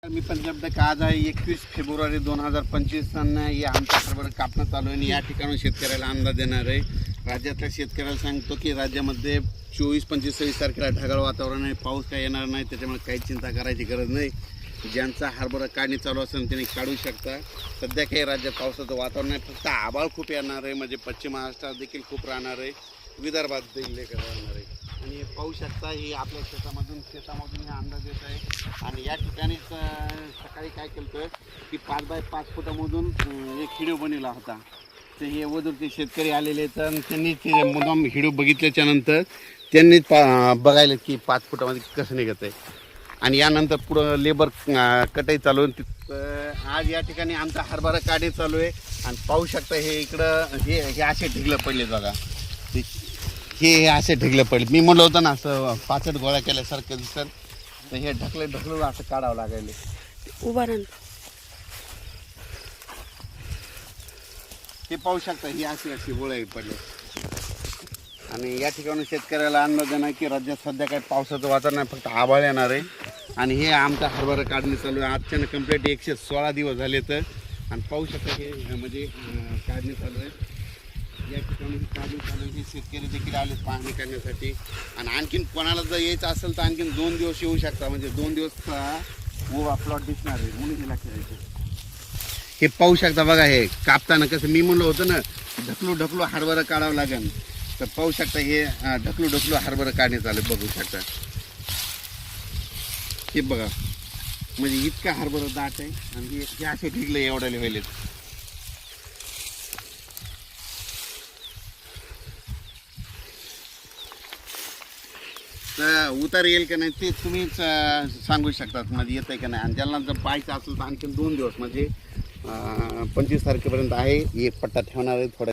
मी पंजाब आज आहे 21 फेब्रुवारी 2025 या आमच्या हरभरा कापणं चालू आहे आणि या ठिकाणी शेतकऱ्याला अंदाज देणार आहे। राज्यातल्या शेतकऱ्याला सांगतो की राज्यामध्ये 24, 25, 26 तारखेला ढगाळ वातावरण आहे, पाऊस काय येणार नाही, त्याच्यामुळे काही चिंता करायची गरज नाही। ज्यांचा हरभरा काढणी चालू असेल त्यांनी काढू शकता। सध्या काही राज्यात पावसाचं वातावरण आहे, फक्त आभाळ खूप येणार आहे, म्हणजे पश्चिम महाराष्ट्रात देखील खूप राहणार आहे, विदर्भात देखील राहणार आहे। आणि पाहू शकता ही आपल्या शेतामधून हे अंदाज येत आहे। आणि या ठिकाणी सकाळी काय केलं की 5 बाय 5 फुटामधून एक व्हिडिओ बनवला होता। तर हे वधूरचे शेतकरी आलेले तर त्यांनी ते मुद्दाम व्हिडिओ बघितल्याच्या नंतर त्यांनी बघायला की 5 फुटामध्ये कसं निघत आहे। आणि यानंतर पुढं लेबर कटाई चालू आहे। आज या ठिकाणी आमचा हरभरा काढणी चालू आहे आणि पाहू शकता हे इकडं हे असे ढिगलं पडले बघा, हे असे ढिगलं पडले। मी म्हणलं होतं ना असं पाचट गोळा केल्यासारखं दिसत, तर हे ढकलून असं काढावं लागेल। उभा राहा, हे पाहू शकता ही अशी गोळा पडले। आणि या ठिकाणी शेतकऱ्याला अंदाज आहे की राज्यात सध्या काही पावसाचं वातावरण आहे, फक्त आभाळ येणार आहे। आणि हे आमचा हरभरा काढणी चालू आहे, आजच्यानं कंप्लीट 116 दिवस झाले तर। आणि पाहू शकता हे म्हणजे काढणी चालू आहे, या ठिकाणी काढणी चालू आहे। शेतकरी देखील आले पाहणी करण्यासाठी। आणि आणखीन कोणाला जर यायचं असेल तर आणखीन 2 दिवस येऊ शकता, म्हणजे 2 दिवस प्लॉट दिसणार आहे म्हणून हे लक्षात द्यायचं। हे पाहू शकता बघा, हे कापताना कसं मी म्हणलं होतं ना ढकलू हरभरा काढावं लागेल, तर पाहू शकता हे ढकलू हरभरा काढणे चालू बघू शकता। हे बघा म्हणजे इतका हरभरा दाट आहे आणि हे असे ढिगलं एवढ्याले व्हायलेत। तर उतार येईल का नाही ते तुम्हीच सांगू शकतात, म्हणजे येतं का नाही। आणि ज्यांना जर पाहायचं असेल तर आणखी 2 दिवस म्हणजे 25 तारखेपर्यंत आहे, एक पट्टा ठेवणार आहे थोडा।